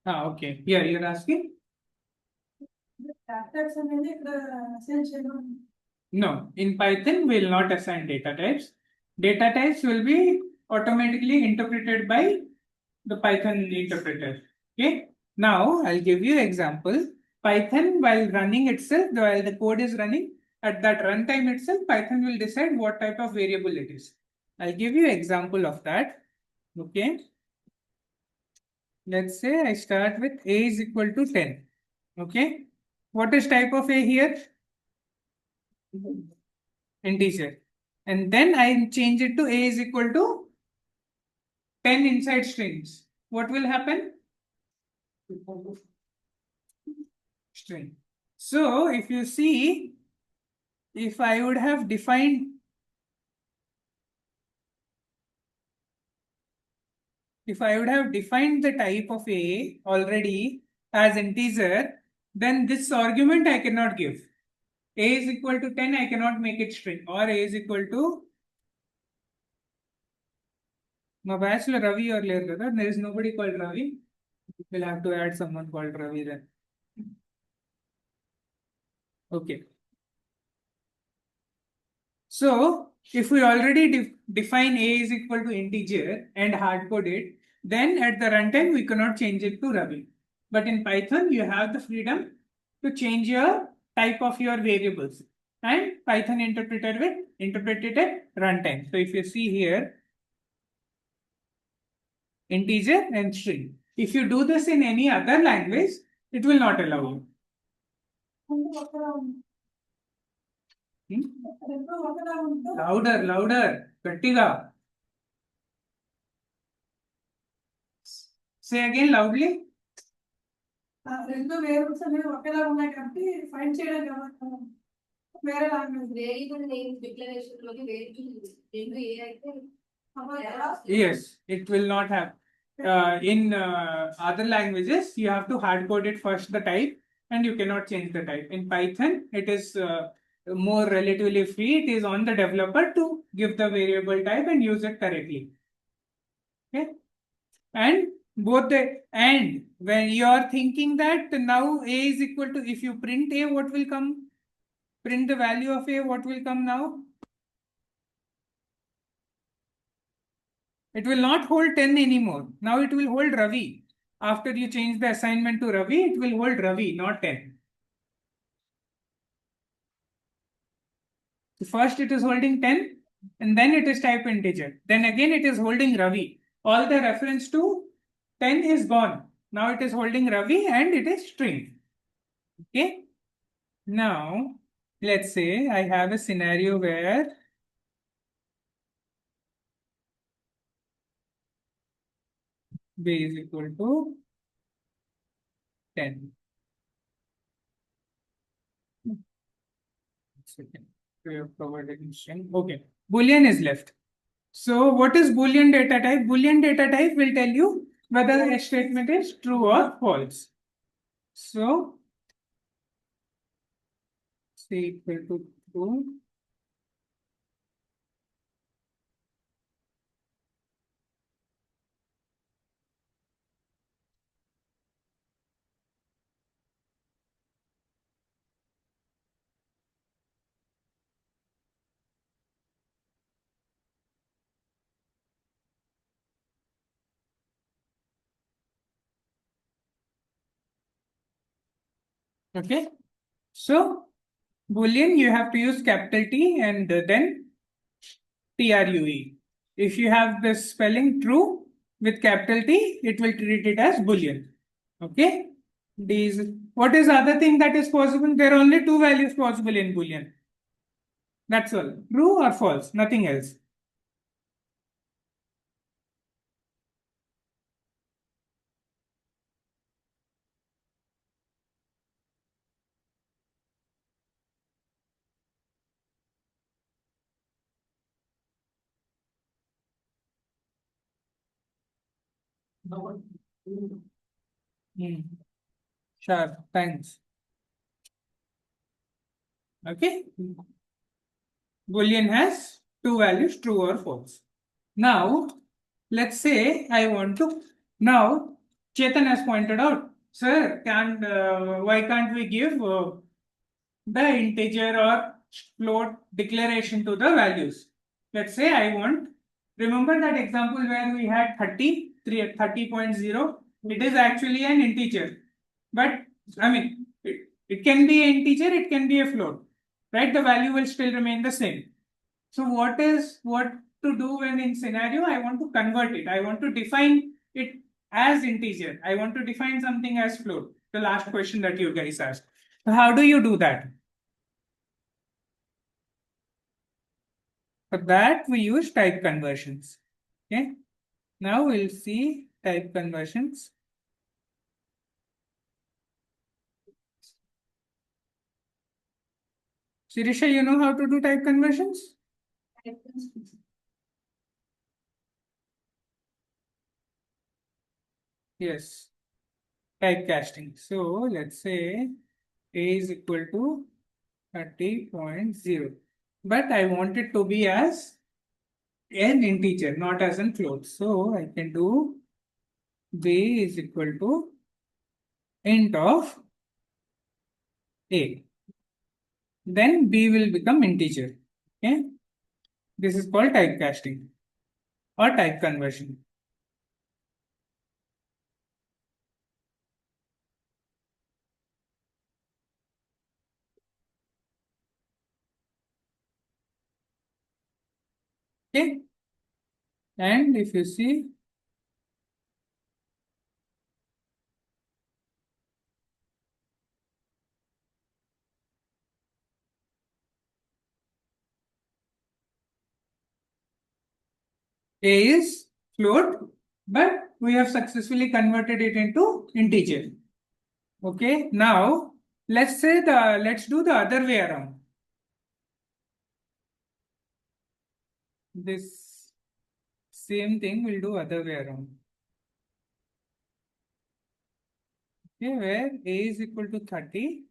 Okay. Here you're asking? No, in Python we will not assign data types. Data types will be automatically interpreted by the Python interpreter. Okay. Now I'll give you example. Python, while running itself, while the code is running, at that runtime itself, Python will decide what type of variable it is. I'll give you example of that. Okay. Let's say I start with a is equal to 10. Okay. What is type of a here? Integer. And then I change it to a is equal to 10 inside strings. What will happen? String. So if you see, if I would have defined the type of a already as integer, then this argument I cannot give. A is equal to 10, I cannot make it string, or a is equal to my bachelor Ravi earlier, brother. There is nobody called Ravi. We'll have to add someone called Ravi then. Okay. So if we already define a is equal to integer and hard code it, then at the runtime we cannot change it to Ravi. But in Python, you have the freedom to change your type of your variables, and Python interpreted it at runtime. So if you see here, integer and string. If you do this in any other language, it will not allow you. Louder, Gatiga. Say again loudly. రెండు variables అనేవి ఒకేలా ఉన్నాయి కాబట్టి find చేయడానికి వేరే language variable name declaration లోకి variable రెండు ఏ అయితే yes, it will not have. In other languages, you have to hard code it first the type, and you cannot change the type. In Python, it is more relatively free. It is on the developer to give the variable type and use it correctly. Okay, and when you are thinking that now a is equal to, if you print a, what will come? Print the value of a, what will come now? It will not hold 10 anymore. Now it will hold Ravi. After you change the assignment to Ravi, it will hold Ravi, not 10. So first it is holding 10, and then it is type integer. Then again it is holding Ravi. All the reference to 10 is gone. Now it is holding Ravi and it is string. Okay. Now let's say I have a scenario where b is equal to 10. We have covered it in string. Okay. Boolean is left. So what is Boolean data type? Boolean data type will tell you whether a statement is true or false. So say equal to true. Okay. So Boolean, you have to use capital T and then TRUE. If you have the spelling true with capital T, it will treat it as Boolean. Okay. These. What is the other thing that is possible? There are only two values possible in Boolean. That's all. True or false, nothing else. Sure, thanks. Okay. Boolean has two values, true or false. Now, let's say I want to, now Chetan has pointed out, sir, why can't we give the integer or float declaration to the values? Let's say I want, remember that example where we had 30.0, it is actually an integer, but I mean, it can be an integer, it can be a float, right? The value will still remain the same. So what to do when in scenario I want to convert it? I want to define it as integer. I want to define something as float. The last question that you guys asked. So how do you do that? For that we use type conversions. Okay. Now we'll see type conversions. Sirisha, you know how to do type conversions? Yes. Typecasting. So let's say a is equal to 30.0. But I want it to be as an integer, not as a float. So I can do b is equal to int of a. Then b will become integer. Okay. This is called typecasting or type conversion. Okay. And if you see, a is float, but we have successfully converted it into integer. Okay. Now let's do the other way around. This same thing we'll do other way around. Okay, where a is equal to 30,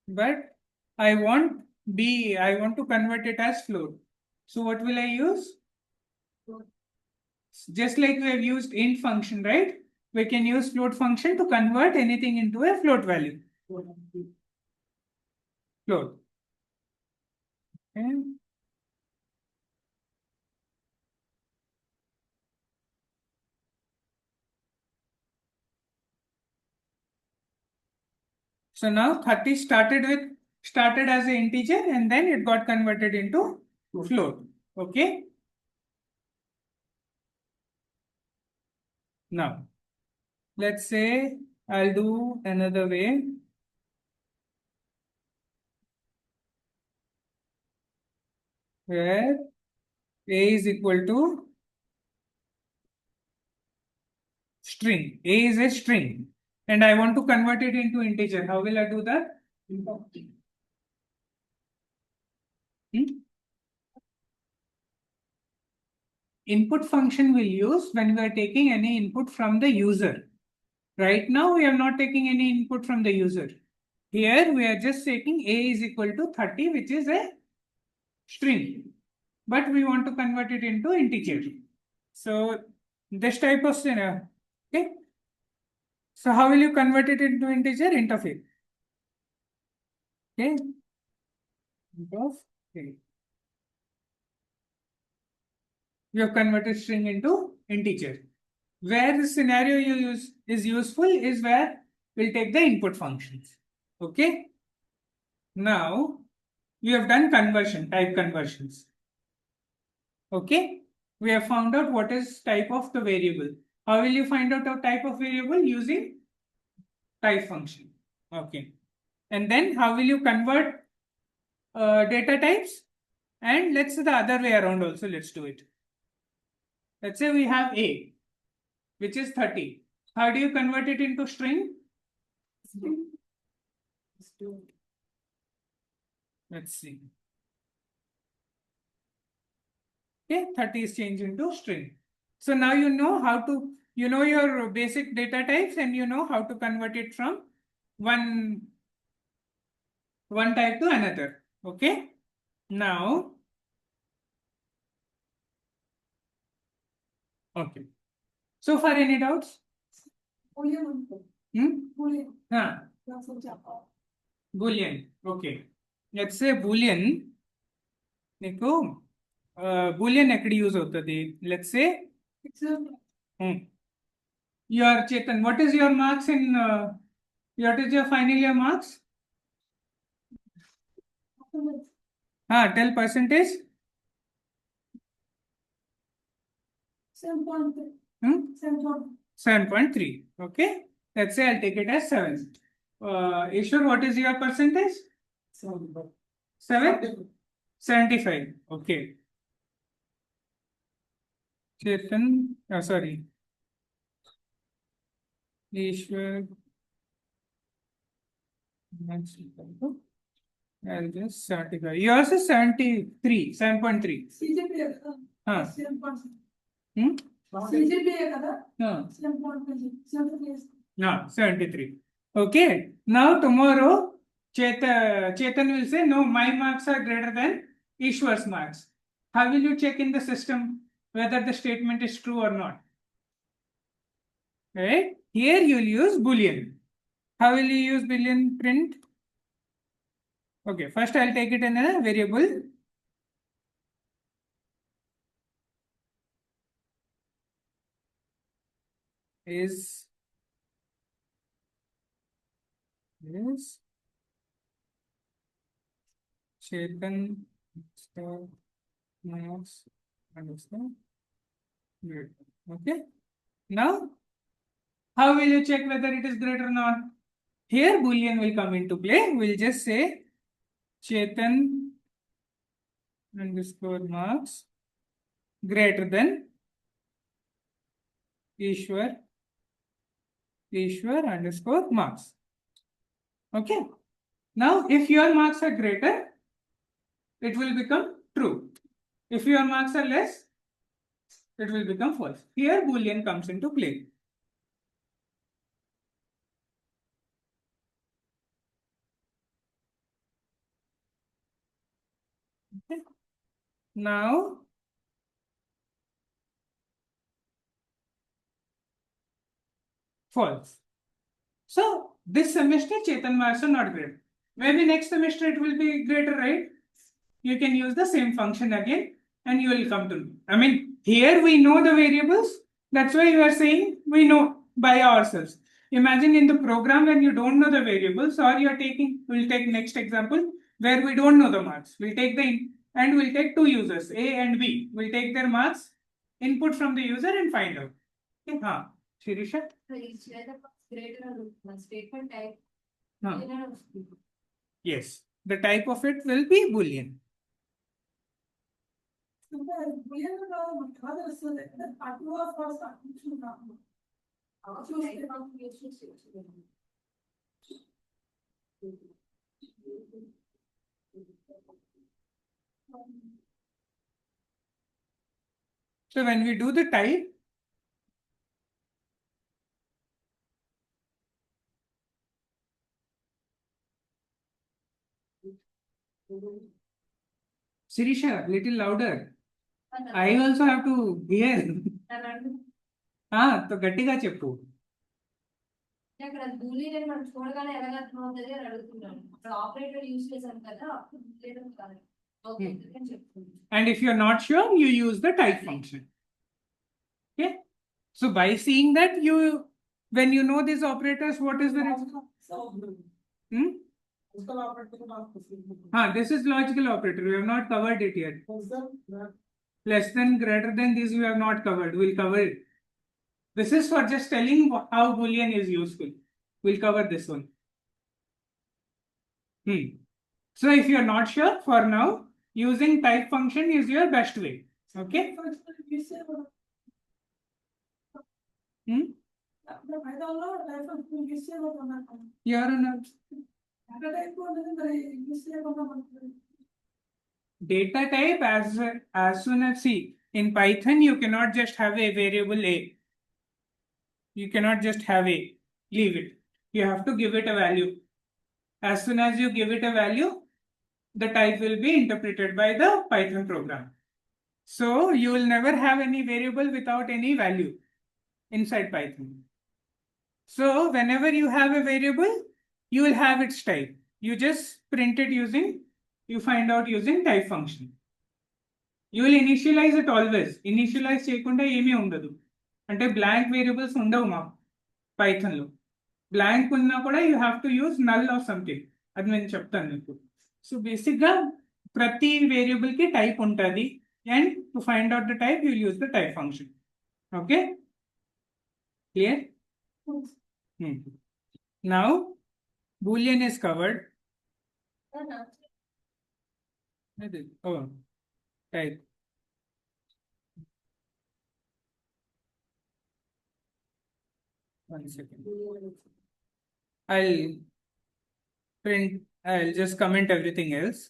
but I want I want to convert it as float. So what will I use? Just like we have used int function, right? We can use float function to convert anything into a float value. Float. Okay. So now 30 started as an integer and then it got converted into float. Okay. Now let's say I'll do another way. Where a is equal to string. A is a string and I want to convert it into integer. How will I do that? Hmm? Input function we'll use when we are taking any input from the user. Right now we are not taking any input from the user. Here we are just taking a is equal to 30, which is a string, but we want to convert it into integer. So this type of scenario. Okay. So how will you convert it into integer? Int of a. Okay. Int of a. We have converted string into integer. Where the scenario you use is useful is where we'll take the input functions. Okay. Now we have done type conversions. Okay. We have found out what is type of the variable. How will you find out a type of variable? Using type function. Okay. And then how will you convert data types? And let's say the other way around also. Let's do it. Let's say we have a, which is 30. How do you convert it into string? Let's see. Okay, 30 is changed into string. So now you know you know your basic data types and you know how to convert it from one type to another. Okay. Now, okay. So far, any doubts? Boolean అనుకో. Hmm? Boolean. Huh. That's what చెప్పాలి. Boolean. Okay. Let's say Boolean. నీకు Boolean ఎక్కడ use అవుతుంది? Let's say Example. your Chetan, what is your marks in what is your final year marks? Tell percentage. 7.3. Hmm? 7.3. 7.3. Okay. Let's say I'll take it as 7. Ishwar, what is your percentage? 7? 75. Okay. Chetan, sorry. Ishwar. I'll just 75. Yours is 73, 7.3. CGPA కదా. Huh. 7.3. Hmm? CGPA కదా. Huh. 7.3. 73. No, 73. Okay. Now tomorrow, Chetan will say, no, my marks are greater than Ishwar's marks. How will you check in the system whether the statement is true or not? Right? Here you will use Boolean. How will you use Boolean print? Okay, first I'll take it in a variable. Is Chetan marks understand? Good. Okay. Now, how will you check whether it is greater or not? Here Boolean will come into play. We'll just say Chetan underscore marks greater than Ishwar underscore marks. Okay. Now, if your marks are greater, it will become true. If your marks are less, it will become false. Here Boolean comes into play. Okay. Now, false. So this semester Chetan marks are not great. Maybe next semester it will be greater, right? You can use the same function again and you will come to know. I mean, here we know the variables. That's why you are saying we know by ourselves. Imagine in the program when you don't know the variables, or you are taking, we'll take next example where we don't know the marks. We'll take and we'll take two users, A and B. We'll take their marks, input from the user and find out. Okay, Shirisha? Statement type. Yes, the type of it will be Boolean. అంటే Boolean లో మనకు ఎలా తెలుస్తుంది? అటు of first అటు కాదు. So when we do the type, Sirisha, little louder. I also have to hear. तो గట్టిగా చెప్పు. అక్కడ బూలియన్ అని మనం చూడగానే ఎలా అర్థమవుతుంది అని అడుగుతున్నాను. అక్కడ ఆపరేటర్ యూజ్ చేశాం కదా, అప్పుడు బూలియన్ కాదు. ఓకే అని చెప్తున్నాను. And if you are not sure, you use the type function. Okay. So by seeing that, when you know these operators, what is the this is logical operator. We have not covered it yet. Less than, greater than, these we have not covered. We'll cover it. This is for just telling how Boolean is useful. We'll cover this one. So if you are not sure, for now, using type function is your best way. Okay. You are not. Data type, as soon as, see, in Python you cannot just have a variable A. You cannot just have A, leave it. You have to give it a value. As soon as you give it a value, the type will be interpreted by the Python program. So you will never have any variable without any value inside Python. So whenever you have a variable, you will have its type. You just print it using, you find out using type function. You will initialize it always. Initialize చేయకుండా ఏమీ ఉండదు. అంటే blank variables ఉండవు మా Python లో. Blank ఉన్నా కూడా you have to use null or something. అది నేను చెప్తాను మీకు. So basic గా ప్రతి వేరియబుల్ కి టైప్ ఉంటుంది. And to find out the type, you will use the type function. Okay? Clear? Now, Boolean is covered. Oh, type. One second. I'll just comment everything else.